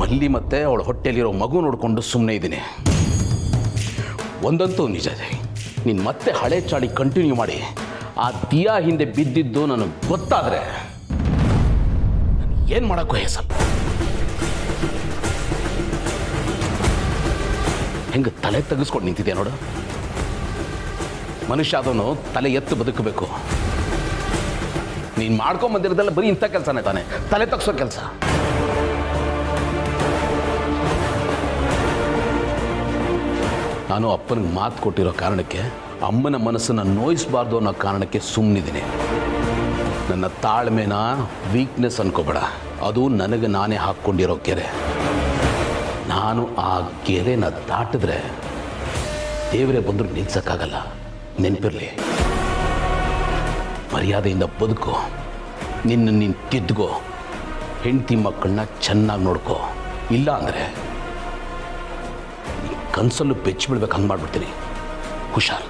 ಮಲ್ಲಿ ಮತ್ತೆ ಅವಳ ಹೊಟ್ಟೆಲಿರೋ ಮಗು ನೋಡಿಕೊಂಡು ಸುಮ್ಮನೆ ಇದ್ದೀನಿ. ಒಂದಂತೂ ನಿಜ ಇದೆ, ನೀನು ಮತ್ತೆ ಹಳೆ ಚಾಳಿ ಕಂಟಿನ್ಯೂ ಮಾಡಿ ಆ ದಿಯಾ ಹಿಂದೆ ಬಿದ್ದಿದ್ದು ನನಗೆ ಗೊತ್ತಾದರೆ ಏನು ಮಾಡೋಕ್ಕೂ ಹೆಸರು. ಹೆಂಗೆ ತಲೆ ತೆಗೆಸ್ಕೊಂಡು ನಿಂತಿದ್ಯಾ ನೋಡು. ಮನುಷ್ಯ ಅದನ್ನು ತಲೆ ಎತ್ತು ಬದುಕಬೇಕು. ನೀನು ಮಾಡ್ಕೊಂಬಂದಿರೋದೆಲ್ಲ ಬರೀ ಇಂಥ ಕೆಲಸನೇ ತಾನೆ, ತಲೆ ತಗ್ಸೋ ಕೆಲಸ. ನಾನು ಅಪ್ಪನಿಗೆ ಮಾತು ಕೊಟ್ಟಿರೋ ಕಾರಣಕ್ಕೆ, ಅಮ್ಮನ ಮನಸ್ಸನ್ನು ನೋಯಿಸಬಾರ್ದು ಅನ್ನೋ ಕಾರಣಕ್ಕೆ ಸುಮ್ಮನಿದ್ದೀನಿ. ನನ್ನ ತಾಳ್ಮೆನ ವೀಕ್ನೆಸ್ ಅನ್ಕೋಬೇಡ, ಅದು ನನಗೆ ನಾನೇ ಹಾಕ್ಕೊಂಡಿರೋ ಗೆರೆ. ನಾನು ಆ ಗೆರೆನ ದಾಟಿದ್ರೆ ದೇವರೇ ಬಂದರೂ ನಿಲ್ಸಕ್ಕಾಗಲ್ಲ. ನೆನಪಿರಲಿ, ಮರ್ಯಾದೆಯಿಂದ ಬದುಕೋ, ನೀನು ತಿದ್ದುಕೋ, ಹೆಂಡತಿ ಮಕ್ಕಳನ್ನ ಚೆನ್ನಾಗಿ ನೋಡ್ಕೋ. ಇಲ್ಲ ಅಂದರೆ ಕನಸಲ್ಲೂ ಬೆಚ್ಚಿ ಬಿಡ್ಬೇಕು, ಹಂಗೆ ಮಾಡಿಬಿಡ್ತೀನಿ. ಹುಷಾರು.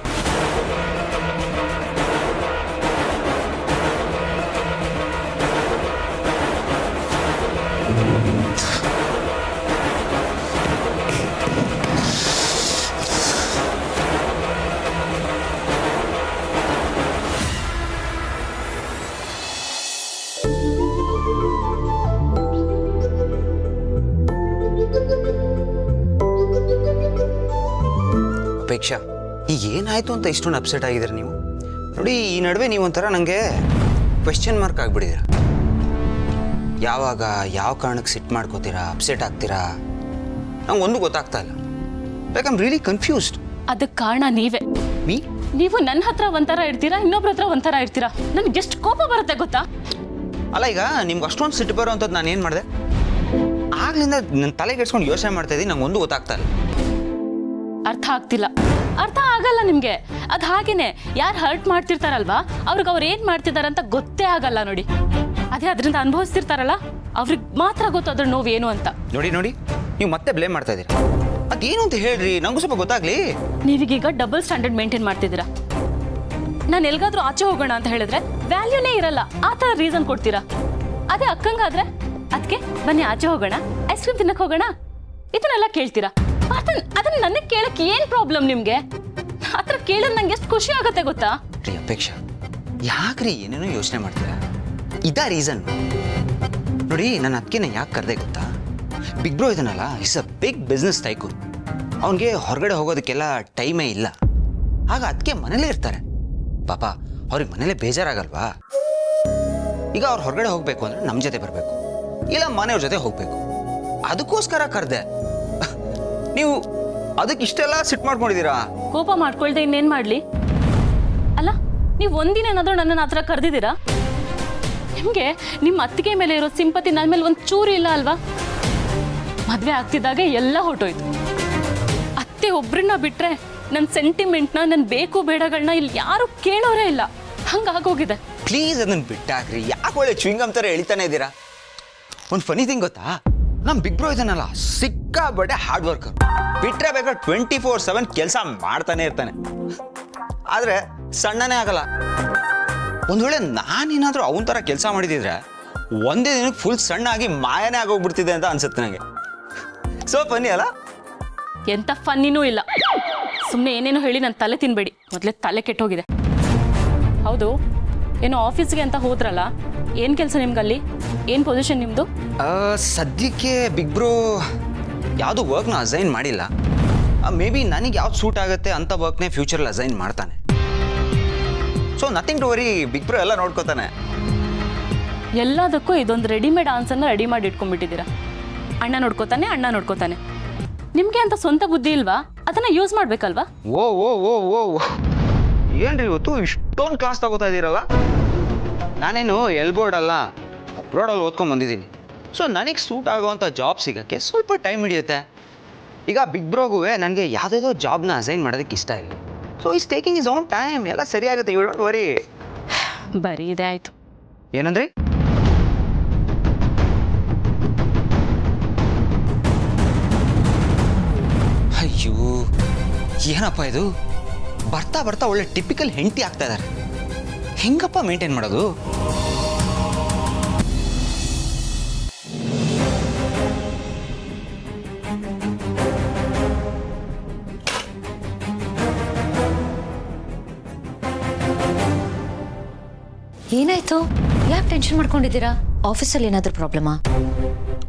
ಅಪೇಕ್ಷಾ, ಈಗ ಏನಾಯಿತು ಅಂತ ಇಷ್ಟೊಂದು ಅಪ್ಸೆಟ್ ಆಗಿದ್ದೀರ ನೀವು? ನೋಡಿ, ಈ ನಡುವೆ ನೀವೊಂಥರ ನನಗೆ ಕ್ವೆಶ್ಚನ್ ಮಾರ್ಕ್ ಆಗಿಬಿಟ್ಟಿದ್ದೀರ. ಯಾವಾಗ ಯಾವ ಕಾರಣಕ್ಕೆ ಸಿಟ್ಟು ಮಾಡ್ಕೋತೀರಾ, ಅಪ್ಸೆಟ್ ಆಗ್ತೀರಾ, ನಂಗೆ ಒಂದು ಗೊತ್ತಾಗ್ತಾ ಇಲ್ಲ. Like I am really confused. ಅದಕ್ಕೆ ಕಾರಣ ನೀವೇ. ನೀವು ನನ್ನ ಹತ್ರ ಒಂಥರ ಇರ್ತೀರಾ, ಇನ್ನೊಬ್ರ ಹತ್ರ ಒಂಥರ ಇರ್ತೀರಾ. ನನಗೆ ಎಷ್ಟು ಕೋಪ ಬರುತ್ತೆ ಗೊತ್ತಾ? ಅಲ್ಲ, ಈಗ ನಿಮ್ಗೆ ಅಷ್ಟೊಂದು ಸಿಟ್ಟು ಬರೋ ಅಂಥದ್ದು ನಾನು ಏನು ಮಾಡಿದೆ? ಆಗ್ಲಿಂದ ನನ್ನ ತಲೆಗೆಡ್ಸ್ಕೊಂಡು ಯೋಚನೆ ಮಾಡ್ತಾ ಇದ್ದೀನಿ, ನಂಗೆ ಒಂದು ಗೊತ್ತಾಗ್ತಾ ಇಲ್ಲ. ಅರ್ಥ ಆಗ್ತಿಲ್ಲ. ಅರ್ಥ ಆಗಲ್ಲ ನಿಮ್ಗೆ. ಅದು ಹಾಗೇನೆ, ಯಾರು ಹರ್ಟ್ ಮಾಡ್ತಿರ್ತಾರಲ್ವಾ, ಅವ್ರಿಗೆ ಅವ್ರು ಏನ್ ಮಾಡ್ತಿದಾರ ಅಂತ ಗೊತ್ತೇ ಆಗಲ್ಲ ನೋಡಿ. ಅದೇ ಅದರಿಂದ ಅನುಭವಿಸ್ತಿರ್ತಾರಲ್ಲ, ಅವ್ರಿಗೆ ಮಾತ್ರ ಗೊತ್ತು ಅದ್ರ ನೋವು ಏನು ಅಂತ. ನೋಡಿ, ನೀವು ಮತ್ತೆ ಬ್ಲೇಮ್ ಮಾಡ್ತಾ ಇದ್ದೀರಿ. ಅದೇನು ಅಂತ ಹೇಳ್ರಿ, ನಂಗೂ ಸ್ವಲ್ಪ ಗೊತ್ತಾಗ್ಲಿ. ನೀವೀಗ ಡಬಲ್ ಸ್ಟ್ಯಾಂಡರ್ಡ್ ಮೇಂಟೈನ್ ಮಾಡ್ತಿದ್ದೀರಾ. ನಾನು ಎಲ್ಗಾದ್ರೂ ಆಚೆ ಹೋಗೋಣ ಅಂತ ಹೇಳಿದ್ರೆ ವ್ಯಾಲ್ಯೂನೇ ಇರಲ್ಲ, ಆ ಥರ ರೀಸನ್ ಕೊಡ್ತೀರಾ. ಅದೇ ಅಕ್ಕಂಗಾದ್ರೆ ಅದಕ್ಕೆ ಬನ್ನಿ ಆಚೆ ಹೋಗೋಣ, ಐಸ್ ಕ್ರೀಮ್ ತಿನ್ನಕ್ಕೆ ಹೋಗೋಣ, ಇದನ್ನೆಲ್ಲ ಕೇಳ್ತೀರಾ. ಅದನ್ನ ನನಗೆ ಕೇಳಕ್ಕೆ ಏನ್ ಪ್ರಾಬ್ಲಮ್ ನಿಮ್ಗೆ? ಆ ಥರ ಕೇಳಿದ್ರೆ ನಂಗೆ ಎಷ್ಟು ಖುಷಿ ಆಗುತ್ತೆ ಗೊತ್ತಾ? ಅಪೇಕ್ಷಾ, ಯಾಕ್ರಿ ಏನೇನೋ ಯೋಚನೆ ಮಾಡ್ತೀರಾ? ಇದಾ ರೀಸನ್? ನೋಡಿ, ನನ್ನ ಅದಕ್ಕೆ ಯಾಕೆ ಕರೆದೆ ಗೊತ್ತಾ? ಬಿಗ್ ಬ್ರೋ ಇದನ್ನಲ್ಲ, is a big business tycoon. ಅವನಿಗೆ ಹೊರಗಡೆ ಹೋಗೋದಕ್ಕೆಲ್ಲ ಟೈಮೇ ಇಲ್ಲ. ಆಗ ಅದಕ್ಕೆ ಮನೇಲೇ ಇರ್ತಾರೆ. ಪಾಪ ಅವ್ರಿಗೆ ಮನೇಲೇ ಬೇಜಾರಾಗಲ್ವಾ? ಈಗ ಅವ್ರು ಹೊರಗಡೆ ಹೋಗ್ಬೇಕು ಅಂದ್ರೆ ನಮ್ಮ ಜೊತೆ ಬರಬೇಕು, ಇಲ್ಲ ಮನೆಯವ್ರ ಜೊತೆ ಹೋಗ್ಬೇಕು. ಅದಕ್ಕೋಸ್ಕರ ಕರೆದೆ. ನೀವು ಅದಕ್ಕೆ ಇಷ್ಟೆಲ್ಲ ಸಿಟ್ ಮಾಡ್ಕೊಂಡಿದ್ದೀರಾ? ಕೋಪ ಮಾಡ್ಕೊಳ್ದೆ ಇನ್ನೇನ್ ಮಾಡ್ಲಿ? ಅಲ್ಲ, ನೀವು ಒಂದಿನ ಏನಾದ್ರೂ ನನ್ನನ್ನು ಆ ಥರ ಕರೆದಿದ್ದೀರಾ? ನಿಮ್ಗೆ ನಿಮ್ಮ ಅತ್ತಿಗೆ ಮೇಲೆ ಇರೋ ಸಿಂಪತಿ ನನ್ನ ಮೇಲೆ ಒಂದು ಚೂರು ಇಲ್ಲ ಅಲ್ವಾ? ಮದ್ವೆ ಆಗ್ತಿದ್ದಾಗ ಎಲ್ಲ ಹೊರಟೋಯ್ತು. ಅತ್ತೆ ಒಬ್ರನ್ನ ಬಿಟ್ರೆ ನನ್ನ ಸೆಂಟಿಮೆಂಟ್ನ, ನನ್ನ ಬೇಕು ಬೇಡಗಳನ್ನ ಇಲ್ಲಿ ಯಾರು ಕೇಳೋರೇ ಇಲ್ಲ. ಹಂಗಾಗೋಗಿದೆ. ಪ್ಲೀಸ್ ಅದನ್ನ ಬಿಟ್ಟಾಕ್ರಿ. ಯಾಕೆ ಒಳ್ಳೆ ಚ್ವಿಂಗಮ್ ಥರ ಎಳಿತಾನೆ ಇದ್ದೀರಾ? ಒಂದು ಫನಿ ಥಿಂಗ್ ಗೊತ್ತಾ, ನಮ್ಮ ಬಿಗ್ ಬ್ರೋ ಇದನ್ನಲ್ಲ, ಸಿಕ್ಕಾಬಟ್ಟೆ ಹಾರ್ಡ್ ವರ್ಕರ್. ಬಿಟ್ರೆ ಬೇಕಾದ್ರೆ 24/7 ಕೆಲಸ ಮಾಡ್ತಾನೆ ಇರ್ತಾನೆ. ಆದರೆ ಸಣ್ಣನೇ ಆಗಲ್ಲ. ಒಂದು ವೇಳೆ ನಾನೇನಾದರೂ ಅವನ ಥರ ಕೆಲಸ ಮಾಡಿದಿದ್ರೆ ಒಂದೇ ದಿನಕ್ಕೆ ಫುಲ್ ಸಣ್ಣ ಆಗಿ ಮಾಯನೇ ಆಗೋಗ್ಬಿಡ್ತಿದೆ ಅಂತ ಅನ್ಸುತ್ತೆ ನನಗೆ. ಸೊ ಫನ್ನಿ ಅಲ್ಲ? ಎಂಥ ಫನ್ನಿನೂ ಇಲ್ಲ. ಸುಮ್ಮನೆ ಏನೇನೋ ಹೇಳಿ ನನ್ನ ತಲೆ ತಿನ್ಬೇಡಿ. ಮೊದಲೇ ತಲೆ ಕೆಟ್ಟೋಗಿದೆ. ಹೌದು, ಏನೋ ಆಫೀಸ್ಗೆ ಅಂತ ಹೋದ್ರಲ್ಲ, ಏನು ಕೆಲಸ ನಿಮ್ಗಲ್ಲಿ? ಏನು ಪೊಸಿಷನ್ ನಿಮ್ಮದು? ಸದ್ಯಕ್ಕೆ ಬಿಗ್ ಬ್ರೋ ಯಾವುದು ವರ್ಕ್ನ ಅಸೈನ್ ಮಾಡಿಲ್ಲ. ಮೇ ಬಿ ನನಗೆ ಯಾವ್ದು ಸೂಟ್ ಆಗುತ್ತೆ ಅಂತ ವರ್ಕ್ನೇ ಫ್ಯೂಚರಲ್ಲಿ ಅಸೈನ್ ಮಾಡ್ತಾನೆ. So nothing to worry, big bro ಎಲ್ಲ ನೋಡ್ಕೋತಾನೆ. ಎಲ್ಲದಕ್ಕೂ ಇದೊಂದು ರೆಡಿಮೇಡ್ ಆನ್ಸರ್ನ ರೆಡಿ ಮಾಡಿ ಇಟ್ಕೊಂಡ್ಬಿಟ್ಟಿದ್ದೀರಾ. ಅಣ್ಣ ನೋಡ್ಕೋತಾನೆ. ನಿಮಗೆ ಅಂತ ಸ್ವಂತ ಬುದ್ಧಿ ಇಲ್ವಾ? ಅದನ್ನು ಯೂಸ್ ಮಾಡಬೇಕಲ್ವಾ? ಓ ಓ ಓ ಓ ಏನ್ರಿ ಇವತ್ತು ಇಷ್ಟೊಂದು ಕ್ಲಾಸ್ ತಗೋತಾ ಇದ್ದೀರಲ್ಲ? ನಾನೇನು ಎಲ್ಬೋರ್ಡ್ ಅಲ್ಲ, ಅಬ್ರೋಡಲ್ಲಿ ಓದ್ಕೊಂಡು ಬಂದಿದ್ದೀನಿ. ಸೊ ನನಗೆ ಸೂಟ್ ಆಗೋವಂಥ ಜಾಬ್ ಸಿಗೋಕ್ಕೆ ಸ್ವಲ್ಪ ಟೈಮ್ ಹಿಡಿಯುತ್ತೆ. ಈಗ ಬಿಗ್ ಬ್ರೋಗೂ ನನಗೆ ಯಾವುದೇದೋ ಜಾಬ್ನ ಅಸೈನ್ ಮಾಡೋದಕ್ಕೆ ಇಷ್ಟ ಇಲ್ಲ. So is taking is own time. ಎಲ್ಲ ಸರಿಯಾಗುತ್ತೆ, ಯು ಡೋಂಟ್ ವರಿ. ಬರೀ ಇದೇ ಆಯಿತು. ಏನಂದ್ರಿ? ಅಯ್ಯೋ, ಏನಪ್ಪ ಇದು? ಬರ್ತಾ ಬರ್ತಾ ಒಳ್ಳೆ ಟಿಪಿಕಲ್ ಹೆಂಡತಿ ಆಗ್ತಾ ಇದ್ದಾರೆ. ಹೆಂಗಪ್ಪ ಮೇಂಟೈನ್ ಮಾಡೋದು? ಏನಾಯ್ತು? ಯಾಕೆ ಟೆನ್ಷನ್ ಮಾಡ್ಕೊಂಡಿದ್ದೀರಾ? ಆಫೀಸಲ್ಲಿ ಏನಾದರೂ ಪ್ರಾಬ್ಲಮಾ?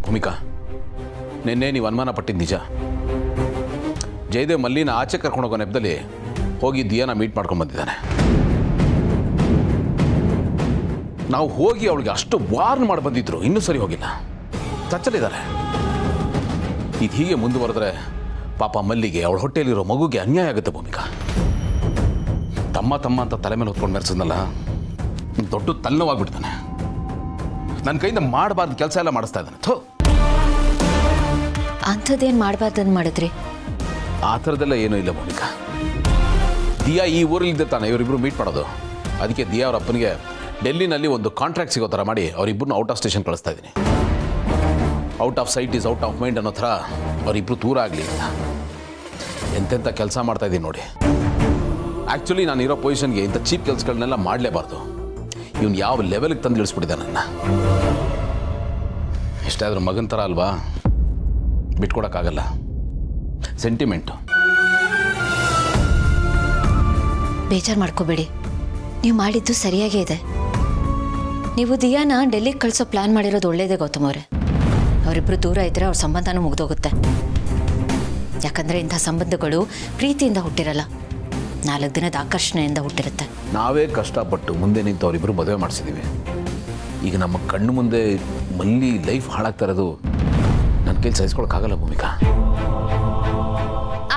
ಭೂಮಿಕಾ, ನಿನ್ನೆ ನೀವು ಅನುಮಾನ ಪಟ್ಟಿದ್ದು ನಿಜ. ಜಯದೇವ್ ಮಲ್ಲಿನ ಆಚೆ ಕರ್ಕೊಂಡು ಹೋಗೋ ನೆಪದಲ್ಲಿ ಹೋಗಿ ದಿಯಾನ ಮೀಟ್ ಮಾಡ್ಕೊಂಡು ಬಂದಿದ್ದಾನೆ. ನಾವು ಹೋಗಿ ಅವಳಿಗೆ ಅಷ್ಟು ವಾರ್ನ್ ಮಾಡಿ ಬಂದಿದ್ರು, ಇನ್ನೂ ಸರಿ ಹೋಗಿಲ್ಲ, ಚಚ್ಚಲಿದ್ದಾರೆ. ಇದು ಹೀಗೆ ಮುಂದುವರೆದ್ರೆ ಪಾಪ ಮಲ್ಲಿಗೆ, ಅವಳ ಹೊಟ್ಟೆಯಲ್ಲಿರೋ ಮಗುಗೆ ಅನ್ಯಾಯ ಆಗುತ್ತೆ. ಭೂಮಿಕಾ, ತಮ್ಮ ಅಂತ ತಲೆ ಮೇಲೆ ಹೊತ್ಕೊಂಡು ಮೆರೆಸಿದ್ನಲ್ಲ, ದೊಡ್ಡ ತಲೆನೋವಾಗ್ಬಿಡ್ತಾನೆ. ನನ್ನ ಕೈಯಿಂದ ಮಾಡಬಾರ್ದು ಕೆಲಸ ಎಲ್ಲ ಮಾಡಿಸ್ತಾ ಇದ್ದಾನೆ. ಥೋ, ಅಂಥದ್ದೇನು ಮಾಡಬಾರ್ದು ಮಾಡಿದ್ರಿ? ಆ ಥರದ್ದೆಲ್ಲ ಏನೂ ಇಲ್ಲ ಭೂಮಿಕಾ. ದಿಯಾ ಈ ಊರಲ್ಲಿದ್ದೆ ತಾನೆ ಇವರಿಬ್ಬರು ಮೀಟ್ ಮಾಡೋದು. ಅದಕ್ಕೆ ದಿಯಾ ಅವ್ರ ಅಪ್ಪನಿಗೆ ಡೆಲ್ಲಿನಲ್ಲಿ ಒಂದು ಕಾಂಟ್ರಾಕ್ಟ್ ಸಿಗೋ ಥರ ಮಾಡಿ ಅವರಿಬ್ಬರನ್ನು ಔಟ್ ಆಫ್ ಸ್ಟೇಷನ್ ಕಳಿಸ್ತಾ ಇದ್ದೀನಿ. Out off site is out of mind ಅನ್ನೋ ಥರ ಅವರಿಬ್ಬರು ದೂರ ಆಗಲಿ ಅಂತ ಎಂತೆಂಥ ಕೆಲಸ ಮಾಡ್ತಾ ಇದ್ದೀನಿ ನೋಡಿ. ಆ್ಯಕ್ಚುಲಿ ನಾನು ಇರೋ ಪೊಸಿಷನ್ಗೆ ಇಂಥ ಚೀಪ್ ಕೆಲಸಗಳನ್ನೆಲ್ಲ ಮಾಡಲೇಬಾರ್ದು. ಇವನು ಯಾವ ಲೆವೆಲ್ಗೆ ತಂದು ಇಳಿಸ್ಬಿಟ್ಟಿದೆ ನನ್ನ. ಎಷ್ಟಾದರೂ ಮಗನ ಥರ ಅಲ್ವಾ, ಬಿಟ್ಕೊಡೋಕ್ಕಾಗಲ್ಲ. ಸೆಂಟಿಮೆಂಟು. ಬೇಜಾರು ಮಾಡ್ಕೋಬೇಡಿ, ನೀವು ಮಾಡಿದ್ದು ಸರಿಯಾಗೇ ಇದೆ. ನೀವು ದಿಯಾನ ಡೆಲ್ಲಿಗೆ ಕಳಿಸೋ ಪ್ಲ್ಯಾನ್ ಮಾಡಿರೋದು ಒಳ್ಳೇದೇ ಗೌತಮ್ ಅವರೇ. ಅವರಿಬ್ಬರು ದೂರ ಇದ್ದರೆ ಅವ್ರ ಸಂಬಂಧನೂ ಮುಗಿದೋಗುತ್ತೆ. ಯಾಕಂದರೆ ಇಂಥ ಸಂಬಂಧಗಳು ಪ್ರೀತಿಯಿಂದ ಹುಟ್ಟಿರಲ್ಲ, 4 ದಿನದ ಆಕರ್ಷಣೆಯಿಂದ ಹುಟ್ಟಿರುತ್ತೆ. ನಾವೇ ಕಷ್ಟಪಟ್ಟು ಮುಂದೆ ನಿಂತು ಅವರಿಬ್ಬರು ಮದುವೆ ಮಾಡಿಸಿದ್ದೀವಿ. ಈಗ ನಮ್ಮ ಕಣ್ಣು ಮುಂದೆ ಮಲ್ಲಿ ಲೈಫ್ ಹಾಳಾಗ್ತಾ ಇರೋದು ನನ್ನ ಕೈಲಿ ಸಹಿಸ್ಕೊಳಕ್ಕಾಗಲ್ಲ ಭೂಮಿಕಾ.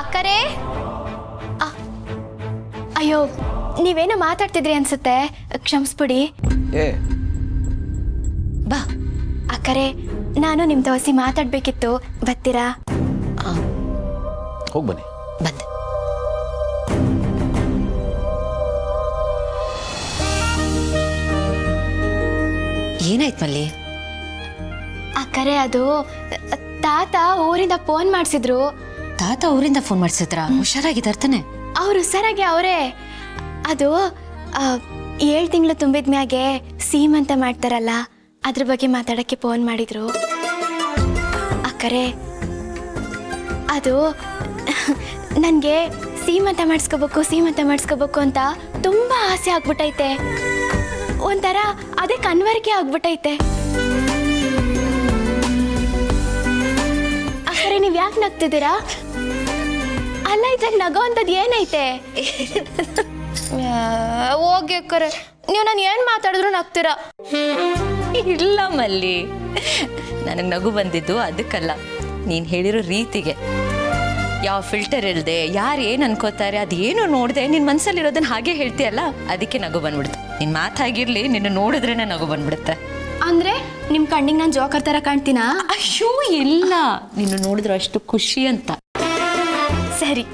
ಅಕ್ಕರೇ, ಅಯ್ಯೋ ನೀವೇನೋ ಮಾತಾಡ್ತಿದ್ರಿ ಅನ್ಸುತ್ತೆ, ಕ್ಷಮಿಸ್ಬಿಡಿ. ಏ ಬಾ. ಅಕ್ಕರೇ, ನಾನು ನಿಮ್ಮ ದೋಸಿ ಮಾತಾಡ್ಬೇಕಿತ್ತು, ಬರ್ತೀರಾ? ಹೋಗಿ ಬನ್ನಿ. ಬಂದೆ. ಏನಾಯ್ತು ಮಲ್ಲಿ? ಅಕ್ಕರೇ, ಅದು ತಾತ ಊರಿಂದ ಫೋನ್ ಮಾಡಿಸಿದ್ರು. ತಾತ ಊರಿಂದ ಫೋನ್ ಮಾಡಿಸಿದ್ರಾ? ಹುಷಾರಾಗಿದ್ದಾರೆ ತಾನೆ? ಅವ್ರು ಹುಷಾರಾಗಿ ಅವರೇ. ಅದು 7 ತಿಂಗಳು ತುಂಬಿದ ಮ್ಯಾಗೆ ಸೀಮಂತ ಮಾಡ್ತಾರಲ್ಲ, ಅದ್ರ ಬಗ್ಗೆ ಮಾತಾಡೋಕ್ಕೆ ಫೋನ್ ಮಾಡಿದ್ರು. ಅಕ್ಕರೇ, ಅದು ನನಗೆ ಸೀಮಂತ ಮಾಡಿಸ್ಕೋಬೇಕು ಅಂತ ತುಂಬ ಆಸೆ ಆಗ್ಬಿಟ್ಟೈತೆ. ಒಂಥರ ಅದೇ ಕನ್ವರಿಕೆ ಆಗ್ಬಿಟ್ಟೈತೆ. ಅಕ್ಕರೇ, ನೀವು ಯಾಕೆ ನಗ್ತಿದ್ದೀರಾ? ಅಲ್ಲ, ಇದ್ರಲ್ಲಿ ನಗೋ ಅಂಥದ್ದು ಏನೈತೆ? ಹೋಗಿ ಅಕ್ಕರೆ, ನೀವು ನಾನು ಏನು ಮಾತಾಡಿದ್ರು ನಗ್ತೀರಾ? ಇಲ್ಲ ಮಲ್ಲಿ, ನನಗೆ ನಗು ಬಂದಿದ್ದು ಅದಕ್ಕಲ್ಲ, ನೀನು ಹೇಳಿರೋ ರೀತಿಗೆ. ಯಾವ ಫಿಲ್ಟರ್ ಇಲ್ಲದೆ ಯಾರು ಏನು ಅನ್ಕೋತಾರೆ ಅದೇನು ನೋಡಿದೆ ನಿನ್ನ ಮನಸ್ಸಲ್ಲಿರೋದನ್ನ ಹಾಗೆ ಹೇಳ್ತೀಯಲ್ಲ, ಅದಕ್ಕೆ ನಗು ಬಂದ್ಬಿಡ್ತು. ನಿನ್ನ ಮಾತಾಗಿರ್ಲಿ, ನಿನ್ನ ನೋಡಿದ್ರೇನೆ ನಗು ಬಂದ್ಬಿಡುತ್ತೆ. ಅಂದ್ರೆ ನಿಮ್ಮ ಕಣ್ಣಿಗೆ ನಾನು ಜೋಕರ್ ಥರ ಕಾಣ್ತೀನಾ? ಅಯ್ಯೋ ಇಲ್ಲ, ನಿನ್ನ ನೋಡಿದ್ರೆ ಅಷ್ಟು ಖುಷಿ ಅಂತ. ಸರಿ.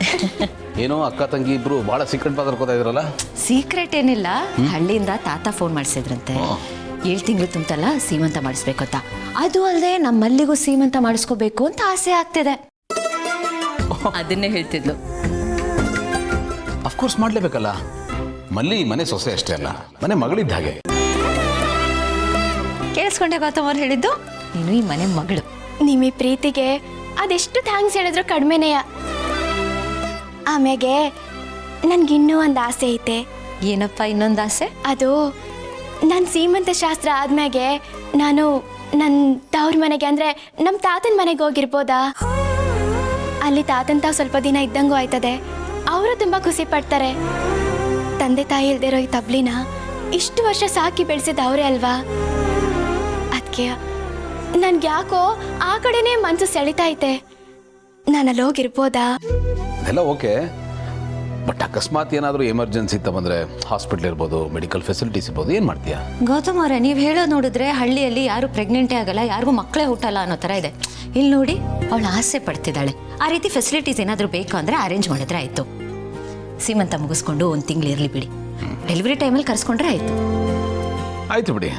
ಏನೋ ಅಕ್ಕ ತಂಗಿ ಇಬ್ರು ಭಾಳ ಸೀಕ್ರೆಟ್ ಮಾತಾಡ್ಕೋತಾ ಇದ್ರಲ್ಲ? ಸೀಕ್ರೆಟ್ ಏನಿಲ್ಲ, ಹಳ್ಳಿಯಿಂದ ತಾತ ಫೋನ್ ಮಾಡಿಸಿದ್ರಂತೆ. 7 ತಿಂಗಳು ತುಂಬ್ತಲ್ಲ, ಸೀಮಂತ ಮಾಡಿಸ್ಬೇಕು ಅಂತ. ಅದು ಅಲ್ಲದೆ ನಮ್ಮಲ್ಲಿಗೂ ಸೀಮಂತ ಮಾಡಿಸ್ಕೋಬೇಕು ಅಂತ ಆಸೆ ಆಗ್ತಿದೆ. ಅದನ್ನೇ ಹೇಳ್ತಿದ್ಲು. ಅಫ್ಕೋರ್ಸ್ ಮಾಡಲೇಬೇಕಲ್ಲ. ಮಲ್ಲಿ ಮನೆ ಸೊಸೆ ಅಷ್ಟೇ ಅಲ್ಲ, ಮನೆ ಮಗಳಿದ್ದ ಹಾಗೆ. ಕೇಳಿಸ್ಕೊಂಡೆ ಗೌತಮ್ ಅವ್ರು ಹೇಳಿದ್ದು? ನೀನು ಈ ಮನೆ ಮಗಳು. ನಿಮ್ಮ ಈ ಪ್ರೀತಿಗೆ ಅದೆಷ್ಟು ಥ್ಯಾಂಕ್ಸ್ ಹೇಳಿದ್ರು ಕಡಿಮೆನೆಯ. ಆಮ್ಯಾಗೆ ನನ್ಗಿನ್ನೂ ಒಂದು ಆಸೆ ಐತೆ. ಏನಪ್ಪ ಇನ್ನೊಂದು ಆಸೆ? ಅದು ನನ್ನ ಸೀಮಂತ ಶಾಸ್ತ್ರ ಆದ್ಮ್ಯಾಗೆ ನಾನು ನನ್ನ ತವ್ರ ಮನೆಗೆ, ಅಂದರೆ ನಮ್ಮ ತಾತನ ಮನೆಗೆ ಹೋಗಿರ್ಬೋದಾ? ಅಲ್ಲಿ ತಾತನ್ ತಾವು ಸ್ವಲ್ಪ ದಿನ ಇದ್ದಂಗೂ ಆಯ್ತದೆ. ಅವರು ತುಂಬ ಖುಷಿ ಪಡ್ತಾರೆ. ತಂದೆ ತಾಯಿ ಇಲ್ದಿರೋ ಈ ತಬ್ಲಿನ ಇಷ್ಟು ವರ್ಷ ಸಾಕಿ ಬೆಳೆಸಿದ ಅವರೇ ಅಲ್ವಾ? ಅದಕ್ಕೆ ನನ್ಗೆ ಯಾಕೋ ಆ ಕಡೆನೇ ಮನಸ್ಸು ಸೆಳಿತೈತೆ. ನಾನು ಅಲ್ಲಿ ಹೋಗಿರ್ಬೋದಾ? ಎಲ್ಲ ಓಕೆ, ಬಟ್ ಅಕಸ್ಮಾತ್ ಏನಾದರೂ ಎಮರ್ಜೆನ್ಸಿ ಅಂತ ಬಂದರೆ ಹಾಸ್ಪಿಟ್ಲ್ ಇರ್ಬೋದು, ಮೆಡಿಕಲ್ ಫೆಸಿಲಿಟೀಸ್ ಇರ್ಬೋದು, ಏನು ಮಾಡ್ತೀಯಾ? ಗೌತಮ್ ಅವರೇ, ನೀವು ಹೇಳೋದು ನೋಡಿದ್ರೆ ಹಳ್ಳಿಯಲ್ಲಿ ಯಾರು ಪ್ರೆಗ್ನೆಂಟೇ ಆಗಲ್ಲ, ಯಾರಿಗೂ ಮಕ್ಕಳೇ ಹುಟ್ಟಲ್ಲ ಅನ್ನೋ ಥರ ಇದೆ. ಇಲ್ಲಿ ನೋಡಿ, ಅವಳು ಆಸೆ ಪಡ್ತಿದ್ದಾಳೆ. ಆ ರೀತಿ ಫೆಸಿಲಿಟೀಸ್ ಏನಾದರೂ ಬೇಕು ಅಂದರೆ ಅರೇಂಜ್ ಮಾಡಿದ್ರೆ ಆಯಿತು. ಸೀಮಂತ ಮುಗಿಸ್ಕೊಂಡು 1 ತಿಂಗಳು ಇರಲಿ ಬಿಡಿ, ಡೆಲಿವರಿ ಟೈಮಲ್ಲಿ ಕರ್ಸ್ಕೊಂಡ್ರೆ ಆಯಿತು. ಆಯ್ತು ಬಿಡಿ,